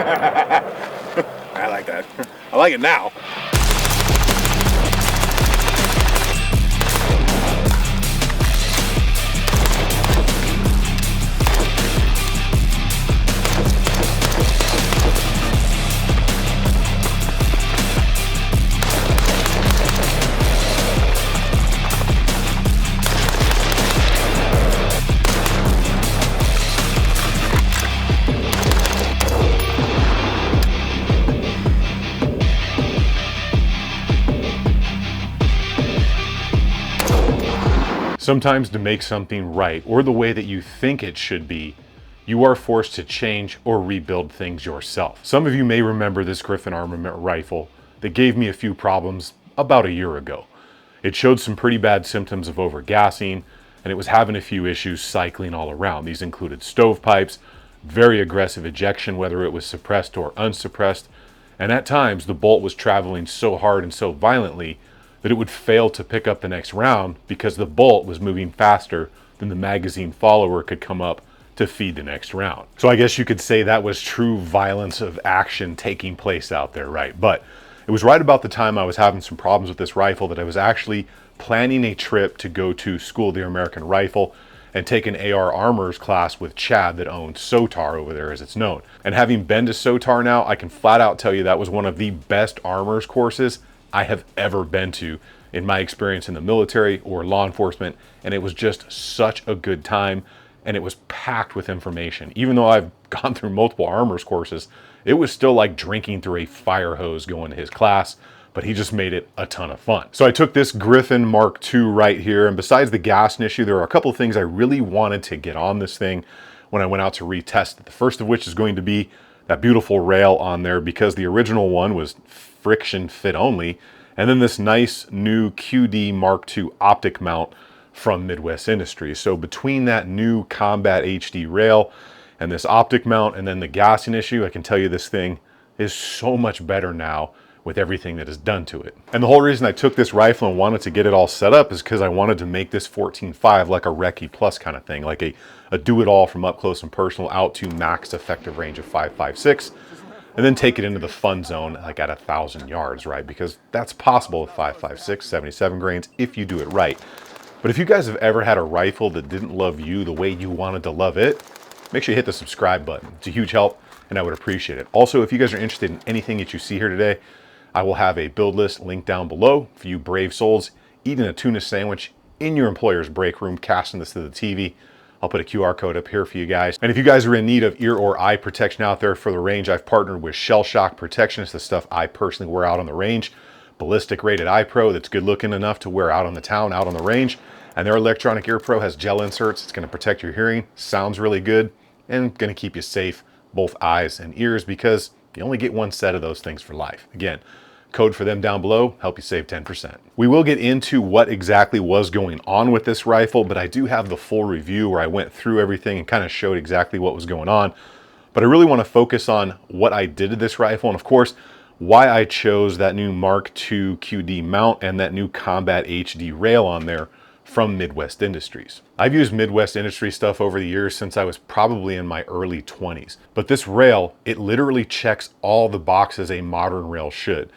I like that. I like it now. Sometimes to make something right, or the way that you think it should be, you are forced to change or rebuild things yourself. Some of you may remember this Griffin armament rifle that gave me a few problems about a year ago. It showed some pretty bad symptoms of overgassing, and it was having a few issues cycling all around. These included stovepipes, very aggressive ejection, whether it was suppressed or unsuppressed, and at times the bolt was traveling so hard and so violently that it would fail to pick up the next round because the bolt was moving faster than the magazine follower could come up to feed the next round. So I guess you could say that was true violence of action taking place out there, right? But it was right about the time I was having some problems with this rifle that I was actually planning a trip to go to School of the American Rifle and take an AR Armors class with Chad that owns Sotar over there, as it's known. And having been to Sotar now, I can flat out tell you that was one of the best armors courses I have ever been to in my experience in the military or law enforcement, and it was just such a good time, and it was packed with information. Even though I've gone through multiple armors courses, it was still like drinking through a fire hose going to his class, but he just made it a ton of fun. So I took this Griffin Mark II right here, and besides the gas issue, there are a couple of things I really wanted to get on this thing when I went out to retest it. The first of which is going to be that beautiful rail on there, because the original one was friction fit only, and then this nice new QD Mark II optic mount from Midwest Industries. So between that new Combat HD rail and this optic mount and then the gassing issue, I can tell you this thing is so much better now with everything that is done to it. And the whole reason I took this rifle and wanted to get it all set up is because I wanted to make this 14.5 like a Recce Plus kind of thing, like a do-it-all from up close and personal out to max effective range of 5.56, and then take it into the fun zone like at 1,000 yards, right? Because that's possible with 5.56, 77 grains if you do it right. But if you guys have ever had a rifle that didn't love you the way you wanted to love it, make sure you hit the subscribe button. It's a huge help and I would appreciate it. Also, if you guys are interested in anything that you see here today, I will have a build list linked down below for you brave souls eating a tuna sandwich in your employer's break room, casting this to the TV. I'll put a QR code up here for you guys. And if you guys are in need of ear or eye protection out there for the range, I've partnered with Shell Shock Protection. It's the stuff I personally wear out on the range. Ballistic rated eye pro that's good looking enough to wear out on the town, out on the range. And their electronic ear pro has gel inserts. It's gonna protect your hearing, sounds really good, and gonna keep you safe, both eyes and ears, because you only get one set of those things for life. Again, code for them down below, help you save 10%. We will get into what exactly was going on with this rifle, but I do have the full review where I went through everything and kind of showed exactly what was going on. But I really want to focus on what I did to this rifle, and of course, why I chose that new Mark II QD mount and that new Combat HD rail on there from Midwest Industries. I've used Midwest Industries stuff over the years since I was probably in my early 20s. But this rail, it literally checks all the boxes a modern rail should.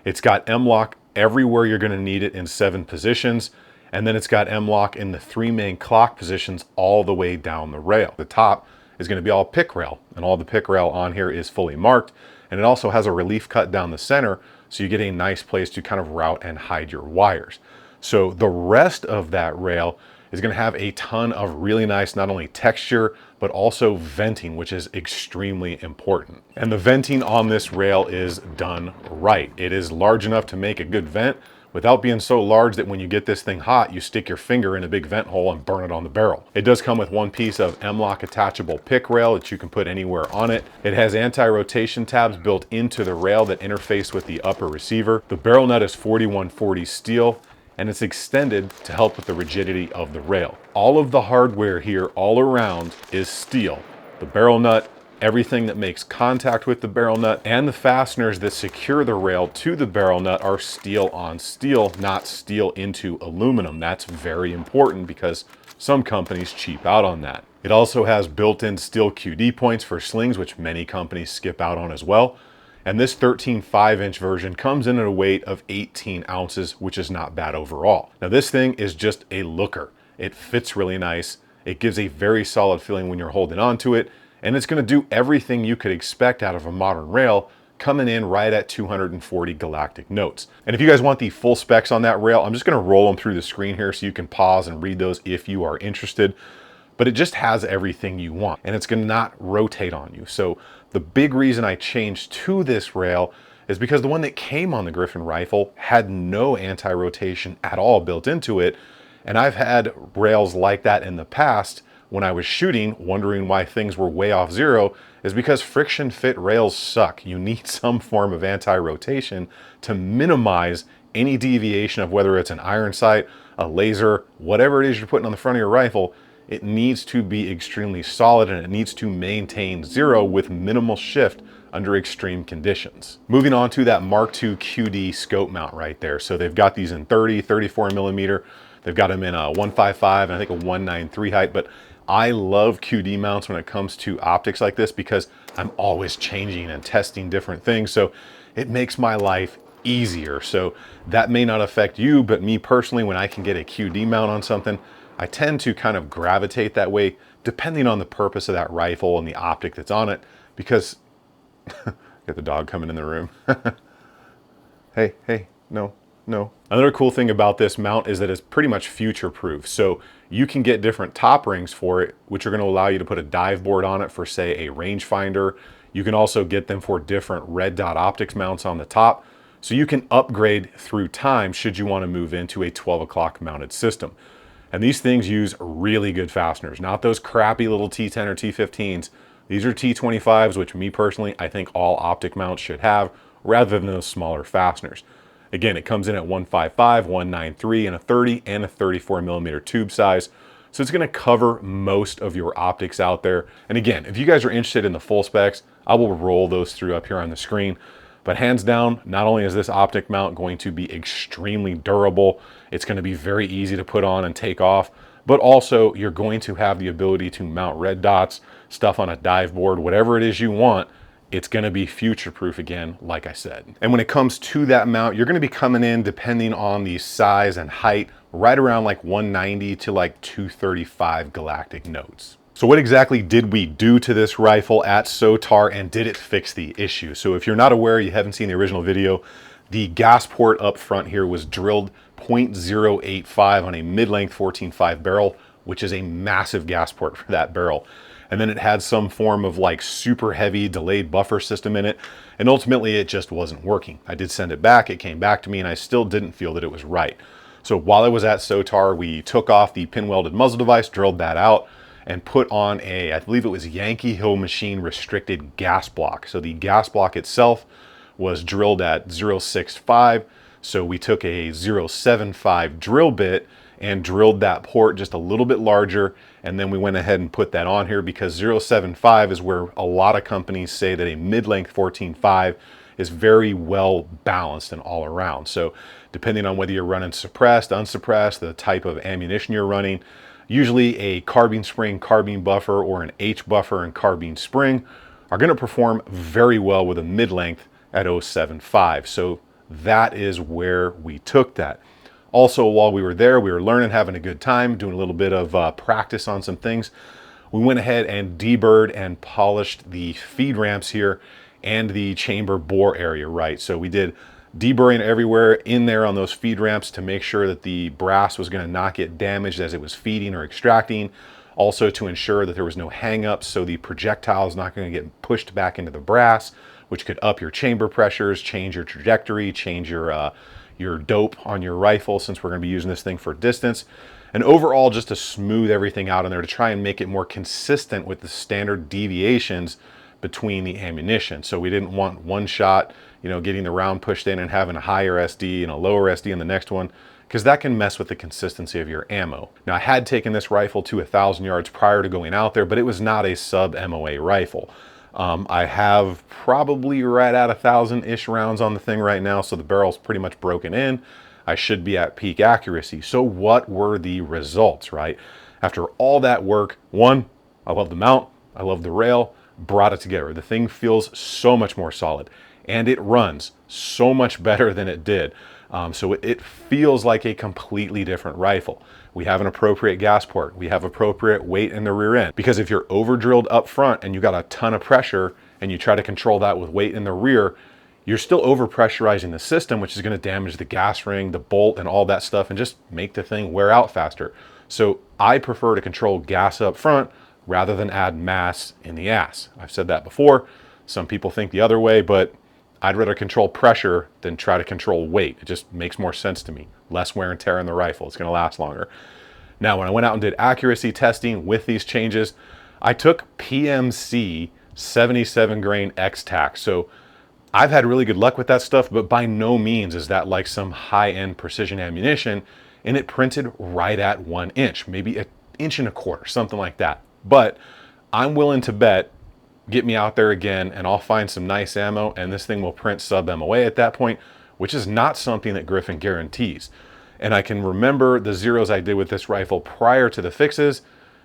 It's got M-LOK everywhere you're going to need it in 7 positions, and then it's got M-LOK in the 3 main clock positions all the way down the rail. The top is going to be all pick rail, and all the pick rail on here is fully marked, and it also has a relief cut down the center, so you get a nice place to kind of route and hide your wires. So the rest of that rail is going to have a ton of really nice, not only texture, but also venting, which is extremely important. And the venting on this rail is done right. It is large enough to make a good vent without being so large that when you get this thing hot, you stick your finger in a big vent hole and burn it on the barrel. It does come with one piece of M-LOK attachable pick rail that you can put anywhere on it. It has anti-rotation tabs built into the rail that interface with the upper receiver. The barrel nut is 4140 steel, and it's extended to help with the rigidity of the rail. All of the hardware here all around is steel. The barrel nut, everything that makes contact with the barrel nut, and the fasteners that secure the rail to the barrel nut are steel on steel, not steel into aluminum. That's very important because Some companies cheap out on that. It also has built-in steel QD points for slings, which many companies skip out on as well. And this 13 5-inch version comes in at a weight of 18 ounces, which is not bad overall. Now this thing is just a looker. It fits really nice. It gives a very solid feeling when you're holding onto it, and it's going to do everything you could expect out of a modern rail, coming in right at 240 galactic notes. And if you guys want the full specs on that rail, I'm just going to roll them through the screen here so you can pause and read those if you are interested. But it just has everything you want, and it's going to not rotate on you. So the big reason I changed to this rail is because the one that came on the Griffin rifle had no anti-rotation at all built into it. And I've had rails like that in the past when I was shooting, wondering why things were way off zero, is because friction fit rails suck. You need some form of anti-rotation to minimize any deviation of whether it's an iron sight, a laser, whatever it is you're putting on the front of your rifle. It needs to be extremely solid, and it needs to maintain zero with minimal shift under extreme conditions. Moving on to that Mark II QD scope mount right there. So they've got these in 30, 34 millimeter. They've got them in a 155 and I think a 193 height, but I love QD mounts when it comes to optics like this because I'm always changing and testing different things. So it makes my life easier. So that may not affect you, but me personally, when I can get a QD mount on something, I tend to kind of gravitate that way depending on the purpose of that rifle and the optic that's on it, because get the dog coming in the room. Hey, no. Another cool thing about this mount is that it's pretty much future-proof. So you can get different top rings for it, which are going to allow you to put a dive board on it for, say, a rangefinder. You can also get them for different red dot optics mounts on the top. So you can upgrade through time should you want to move into a 12 o'clock mounted system. And these things use really good fasteners, not those crappy little T10 or T15s. These are T25s, which me personally, I think all optic mounts should have, rather than those smaller fasteners. Again, it comes in at 155, 193, and a 30 and a 34 millimeter tube size. So it's going to cover most of your optics out there. And again, if you guys are interested in the full specs, I will roll those through up here on the screen. But hands down, not only is this optic mount going to be extremely durable, it's going to be very easy to put on and take off, but also you're going to have the ability to mount red dots, stuff on a dive board, whatever it is you want. It's going to be future-proof again, like I said. And when it comes to that mount, you're going to be coming in, depending on the size and height, right around like 190 to like 235 galactic notes. So what exactly did we do to this rifle at Sotar, and did it fix the issue? So if you're not aware, you haven't seen the original video, the gas port up front here was drilled 0.085 on a mid-length 14.5 barrel, which is a massive gas port for that barrel. And then it had some form of like super heavy delayed buffer system in it. And ultimately it just wasn't working. I did send it back, it came back to me, and I still didn't feel that it was right. So while I was at Sotar, we took off the pin welded muzzle device, drilled that out, and put on a, I believe it was Yankee Hill Machine restricted gas block. So the gas block itself was drilled at 0.65. So we took a 0.75 drill bit and drilled that port just a little bit larger, and then we went ahead and put that on here because 0.75 is where a lot of companies say that a mid-length 14.5 is very well balanced and all around. So depending on whether you're running suppressed, unsuppressed, the type of ammunition you're running, usually a carbine spring, carbine buffer, or an H buffer and carbine spring are going to perform very well with a mid-length at 0.75. So that is where we took that. Also, while we were there, we were learning, having a good time, doing a little bit of practice on some things. We went ahead and deburred and polished the feed ramps here and the chamber bore area, right? So we did deburring everywhere in there on those feed ramps to make sure that the brass was going to not get damaged as it was feeding or extracting. Also to ensure that there was no hang-ups, so the projectile is not going to get pushed back into the brass, which could up your chamber pressures, change your trajectory, change your dope on your rifle, since we're going to be using this thing for distance. And overall, just to smooth everything out in there to try and make it more consistent with the standard deviations between the ammunition. So we didn't want one shot, you know, getting the round pushed in and having a higher SD and a lower SD in the next one, because that can mess with the consistency of your ammo. Now, I had taken this rifle to 1,000 yards prior to going out there, but it was not a sub MOA rifle. I have probably right at 1,000-ish rounds on the thing right now, so the barrel's pretty much broken in. I should be at peak accuracy. So what were the results, right? After all that work, one, I love the mount, I love the rail, brought it together. The thing feels so much more solid and it runs so much better than it did. So it feels like a completely different rifle. We have an appropriate gas port. We have appropriate weight in the rear end. Because if you're over drilled up front and you got a ton of pressure and you try to control that with weight in the rear, you're still over pressurizing the system, which is going to damage the gas ring, the bolt, and all that stuff, and just make the thing wear out faster. So I prefer to control gas up front rather than add mass in the ass. I've said that before. Some people think the other way, but I'd rather control pressure than try to control weight. It just makes more sense to me. Less wear and tear in the rifle. It's going to last longer. Now, when I went out and did accuracy testing with these changes, I took PMC 77 grain X-Tac. So I've had really good luck with that stuff, but by no means is that like some high-end precision ammunition. And it printed right at 1 inch, maybe 1.25 inches, something like that. But I'm willing to bet, get me out there again and I'll find some nice ammo and this thing will print sub MOA at that point, which is not something that Griffin guarantees. And I can remember the zeros I did with this rifle prior to the fixes.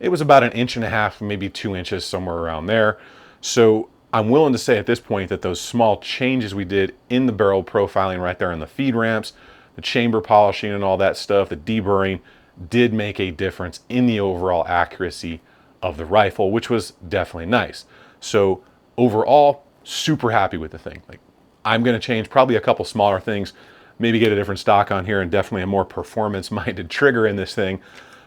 It was about 1.5 inches, maybe 2 inches, somewhere around there. So I'm willing to say at this point that those small changes we did in the barrel profiling right there in the feed ramps, the chamber polishing and all that stuff, the deburring, did make a difference in the overall accuracy of the rifle, which was definitely nice. So overall, super happy with the thing. Like, I'm going to change probably a couple smaller things, maybe get a different stock on here and definitely a more performance-minded trigger in this thing.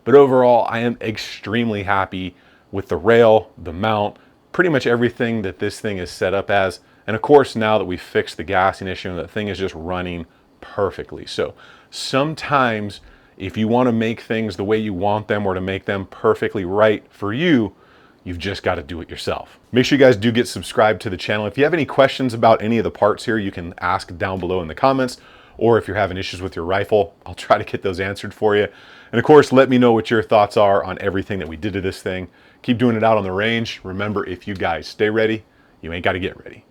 But overall, I am extremely happy with the rail, the mount, pretty much everything that this thing is set up as. And of course, now that we've fixed the gassing issue, the thing is just running perfectly. So sometimes if you want to make things the way you want them or to make them perfectly right for you, you've just got to do it yourself. Make sure you guys do get subscribed to the channel. If you have any questions about any of the parts here, you can ask down below in the comments, or if you're having issues with your rifle, I'll try to get those answered for you. And of course, let me know what your thoughts are on everything that we did to this thing. Keep doing it out on the range. Remember, if you guys stay ready, you ain't got to get ready.